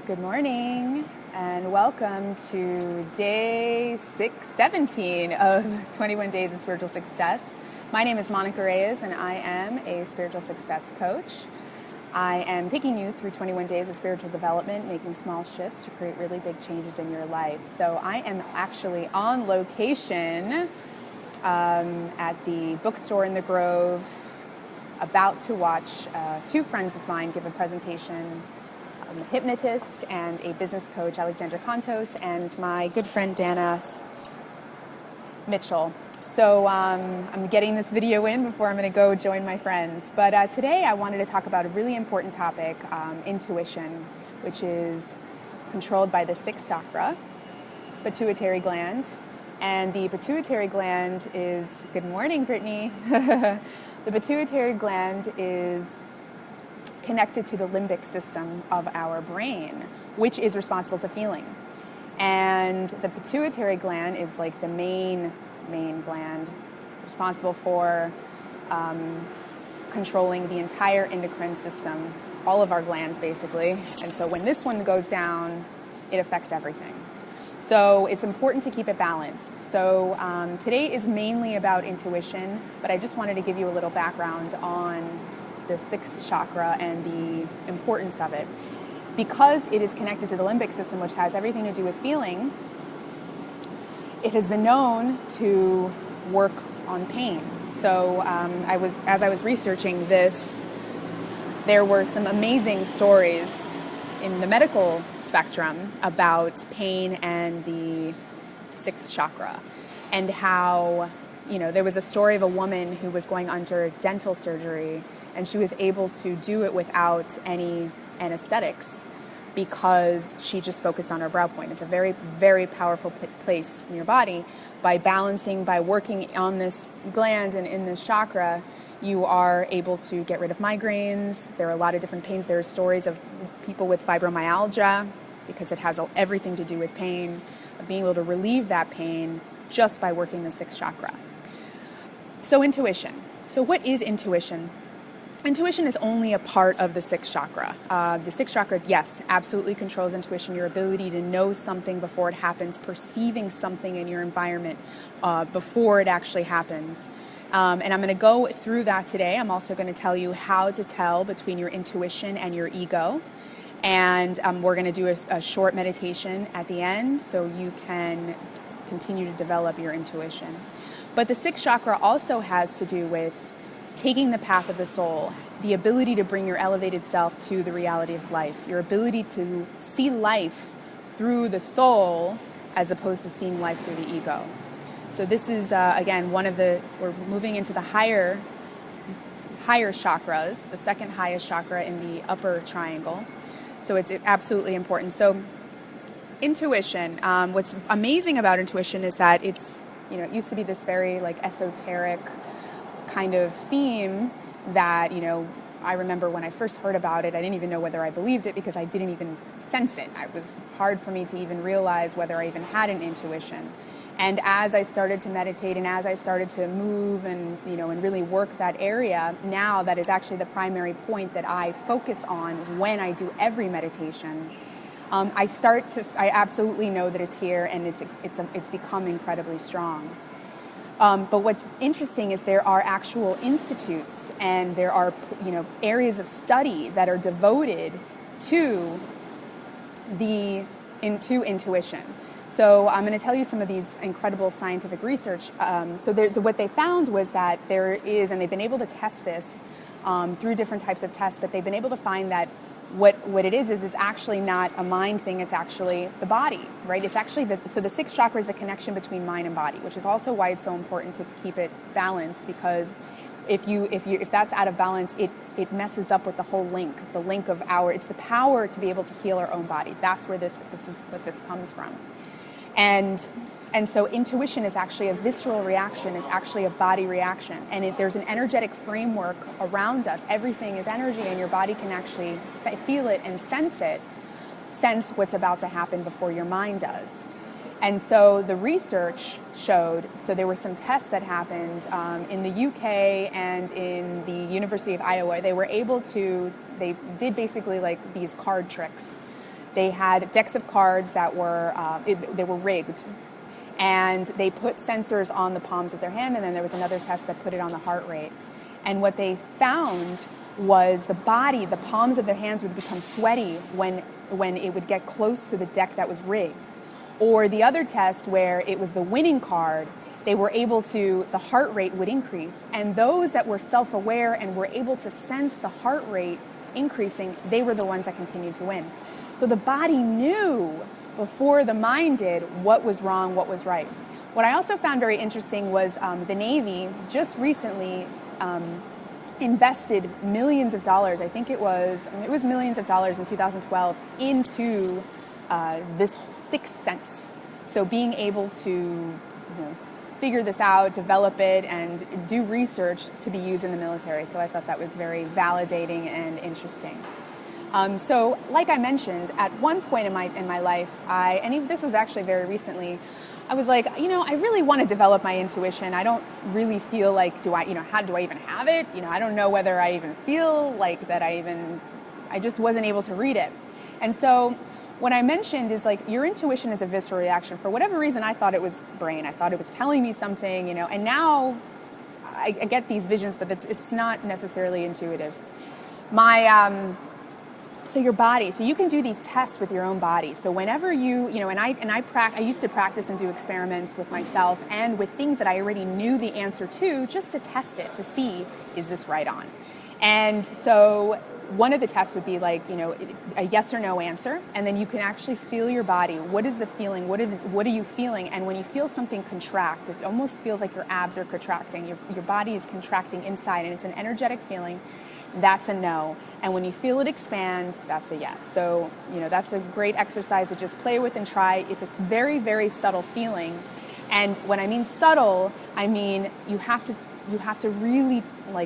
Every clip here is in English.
Good morning and welcome to day 17 of 21 Days of Spiritual Success. My name is Monica Reyes and I am a spiritual success coach. I am taking you through 21 days of spiritual development, making small shifts to create really big changes in your life. So I am actually on location at the bookstore in the Grove, about to watch two friends of mine give a presentation. I'm a hypnotist and a business coach, Alexandra Contos, and my good friend Dana Mitchell. So I'm getting this video in before I'm going to go join my friends. But today I wanted to talk about a really important topic, intuition, which is controlled by the sixth chakra, pituitary gland. And the pituitary gland is, good morning, Brittany. The pituitary gland is connected to the limbic system of our brain, which is responsible to feeling. And the pituitary gland is like the main gland responsible for controlling the entire endocrine system, all of our glands basically. And so when this one goes down, it affects everything. So it's important to keep it balanced. So today is mainly about intuition, but I just wanted to give you a little background on the sixth chakra and the importance of it. Because it is connected to the limbic system, which has everything to do with feeling, it has been known to work on pain. So as I was researching this, there were some amazing stories in the medical spectrum about pain and the sixth chakra, and how, there was a story of a woman who was going under dental surgery, and she was able to do it without any anesthetics because she just focused on her brow point. It's a very, very powerful place in your body. By balancing, by working on this gland and in this chakra, you are able to get rid of migraines. There are a lot of different pains. There are stories of people with fibromyalgia, because it has everything to do with pain, of being able to relieve that pain just by working the sixth chakra. So intuition. So what is intuition? Intuition is only a part of the sixth chakra. The sixth chakra, yes, absolutely controls intuition, your ability to know something before it happens, perceiving something in your environment before it actually happens. And I'm going to go through that today. I'm also going to tell you how to tell between your intuition and your ego. And we're going to do a short meditation at the end so you can continue to develop your intuition. But the sixth chakra also has to do with taking the path of the soul, the ability to bring your elevated self to the reality of life, your ability to see life through the soul as opposed to seeing life through the ego. So this is, again, we're moving into the higher chakras, the second highest chakra in the upper triangle. So it's absolutely important. So intuition, what's amazing about intuition is that it's, it used to be this very esoteric kind of theme that, I remember when I first heard about it, I didn't even know whether I believed it because I didn't even sense it. It was hard for me to even realize whether I even had an intuition. And as I started to meditate and as I started to move and, and really work that area, now that is actually the primary point that I focus on when I do every meditation. I absolutely know that it's here and it's become incredibly strong. But what's interesting is there are actual institutes and there are, areas of study that are devoted to intuition. So I'm going to tell you some of these incredible scientific research. What they found was that there is, and they've been able to test this through different types of tests, but they've been able to find that what it is it's actually not a mind thing, it's actually the body, right? It's actually so the sixth chakra is the connection between mind and body, which is also why it's so important to keep it balanced, because if that's out of balance, it messes up with the whole link, it's the power to be able to heal our own body. That's where this is what this comes from. And so intuition is actually a visceral reaction. It's actually a body reaction. And there's an energetic framework around us. Everything is energy, and your body can actually feel it and sense what's about to happen before your mind does. And so the research showed, so there were some tests that happened in the UK and in the University of Iowa. They did basically these card tricks They had decks of cards that were they were rigged, and they put sensors on the palms of their hand, and then there was another test that put it on the heart rate. And what they found was the palms of their hands would become sweaty when it would get close to the deck that was rigged. Or the other test where it was the winning card, they were able to, the heart rate would increase. And those that were self-aware and were able to sense the heart rate increasing, they were the ones that continued to win. So the body knew before the mind did what was wrong, what was right. What I also found very interesting was the Navy just recently invested millions of dollars. I think it was millions of dollars in 2012 into this sixth sense. So being able to figure this out, develop it, and do research to be used in the military. So I thought that was very validating and interesting. So like I mentioned, at one point in my life, this was actually very recently, I was like, I really want to develop my intuition. I don't really feel like, how do I even have it? I don't know whether I even feel like that I just wasn't able to read it. And so what I mentioned is like, your intuition is a visceral reaction. For whatever reason, I thought it was brain. I thought it was telling me something, and now I get these visions, but it's not necessarily intuitive. So your body, so you can do these tests with your own body. So whenever I used to practice and do experiments with myself and with things that I already knew the answer to, just to test it, to see, is this right on? And so one of the tests would be like, a yes or no answer, and then you can actually feel your body. What is the feeling? What are you feeling? And when you feel something contract, it almost feels like your abs are contracting. Your body is contracting inside, and it's an energetic feeling. That's a no. And when you feel it expand, that's a yes. So, that's a great exercise to just play with and try. It's a very, very subtle feeling. And when I mean subtle, I mean you have to really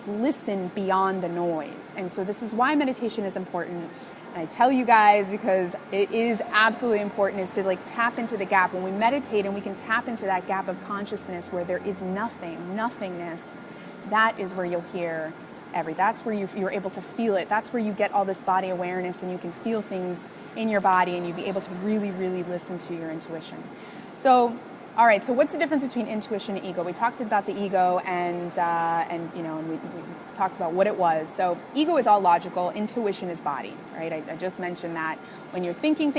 listen beyond the noise. And so this is why meditation is important. And I tell you guys, because it is absolutely important, is to tap into the gap. When we meditate and we can tap into that gap of consciousness where there is nothingness, that is where you'll hear that's where you're able to feel it. That's where you get all this body awareness, and you can feel things in your body, and you'll be able to really, really listen to your intuition. So, all right. So, what's the difference between intuition and ego? We talked about the ego, and we talked about what it was. So, ego is all logical. Intuition is body, right? I just mentioned that. When you're thinking,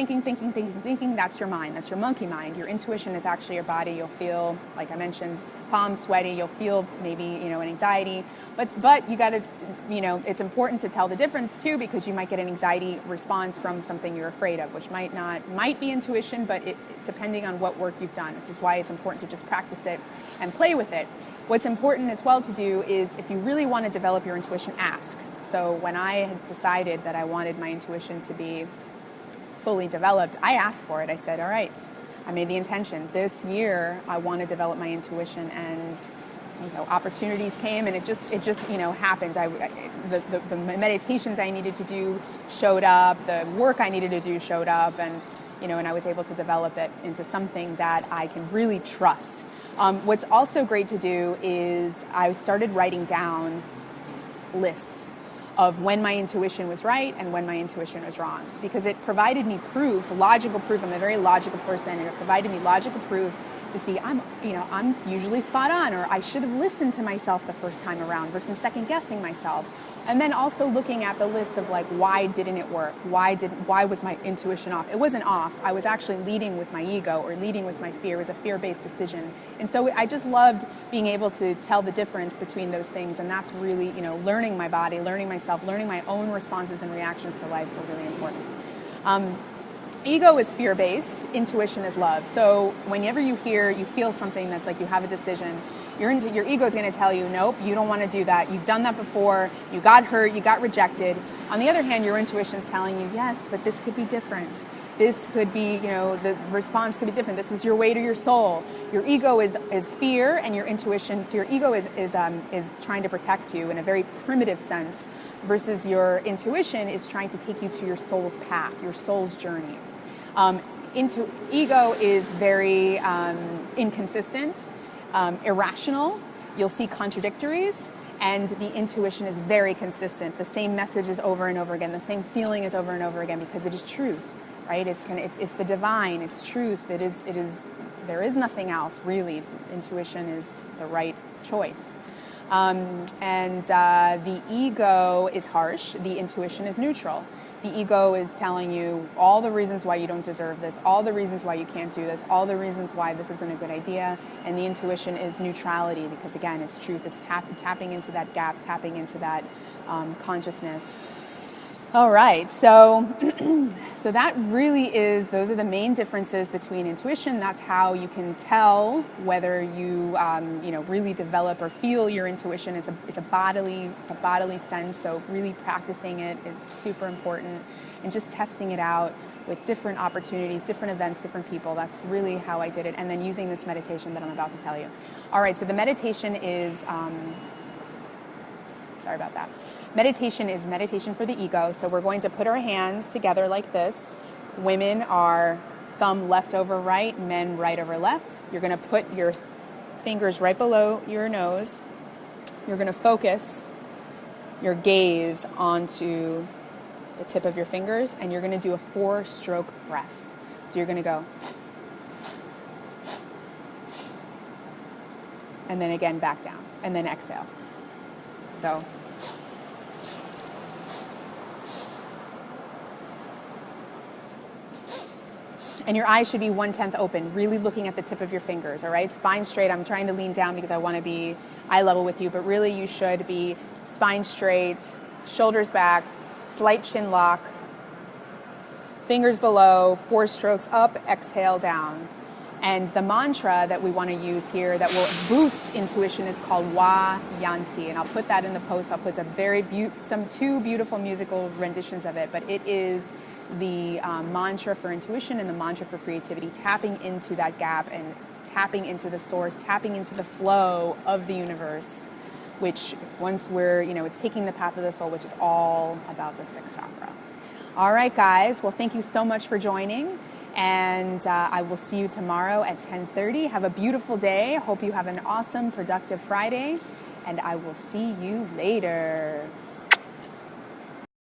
that's your mind. That's your monkey mind. Your intuition is actually your body. You'll feel, like I mentioned, palms sweaty. You'll feel maybe, an anxiety. But you got to, it's important to tell the difference too, because you might get an anxiety response from something you're afraid of, which might be intuition, but depending on what work you've done. This is why it's important to just practice it and play with it. What's important as well to do is, if you really want to develop your intuition, ask. So when I had decided that I wanted my intuition to be fully developed, I asked for it. I said, all right, I made the intention. This year, I want to develop my intuition, and opportunities came, and it just happened. The meditations I needed to do showed up. The work I needed to do showed up, and I was able to develop it into something that I can really trust. What's also great to do is I started writing down lists of when my intuition was right and when my intuition was wrong, because it provided me proof, logical proof. I'm a very logical person, and it provided me logical proof to see I'm usually spot on, or I should have listened to myself the first time around versus second guessing myself. And then also looking at the list of why didn't it work? Why was my intuition off? It wasn't off. I was actually leading with my ego or leading with my fear. It was a fear-based decision. And so I just loved being able to tell the difference between those things. And that's really, learning my body, learning myself, learning my own responses and reactions to life were really important. Ego is fear-based, intuition is love. So whenever you feel something that's you have a decision, your ego is going to tell you, nope, you don't want to do that. You've done that before. You got hurt. You got rejected. On the other hand, your intuition is telling you, yes, but this could be different. This could be, the response could be different. This is your way to your soul. Your ego is fear, and your intuition, so your ego is trying to protect you in a very primitive sense, versus your intuition is trying to take you to your soul's path, your soul's journey. Ego is very inconsistent, irrational. You'll see contradictories, and the intuition is very consistent. The same message is over and over again. The same feeling is over and over again, because it is truth. right? It's the divine, it's truth, there is nothing else, really. Intuition is the right choice. The ego is harsh, the intuition is neutral. The ego is telling you all the reasons why you don't deserve this, all the reasons why you can't do this, all the reasons why this isn't a good idea. And the intuition is neutrality, because again, it's truth. It's tapping into that gap, tapping into that consciousness. All right, so so that really those are the main differences between intuition. That's how you can tell whether you really develop or feel your intuition. It's a bodily sense. So really practicing it is super important, and just testing it out with different opportunities, different events, different people. That's really how I did it. And then using this meditation that I'm about to tell you. All right, so the meditation is sorry about that. Meditation is meditation for the ego. So we're going to put our hands together like this. Women are thumb left over right, men right over left. You're going to put your fingers right below your nose. You're going to focus your gaze onto the tip of your fingers, and you're going to do a 4-stroke breath. So you're going to go, and then again back down, and then exhale. So and your eyes should be 1/10 open, really looking at the tip of your fingers, all right? Spine straight. I'm trying to lean down because I want to be eye level with you, but really you should be spine straight, shoulders back, slight chin lock, fingers below, 4 strokes up, exhale down. And the mantra that we want to use here that will boost intuition is called Wa Yanti. And I'll put that in the post. I'll put two beautiful musical renditions of it, but it is the mantra for intuition and the mantra for creativity, tapping into that gap and tapping into the source, tapping into the flow of the universe, which once it's taking the path of the soul, which is all about the 6th chakra. All right, guys. Well, thank you so much for joining. And I will see you tomorrow at 10:30. Have a beautiful day. Hope you have an awesome, productive Friday. And I will see you later.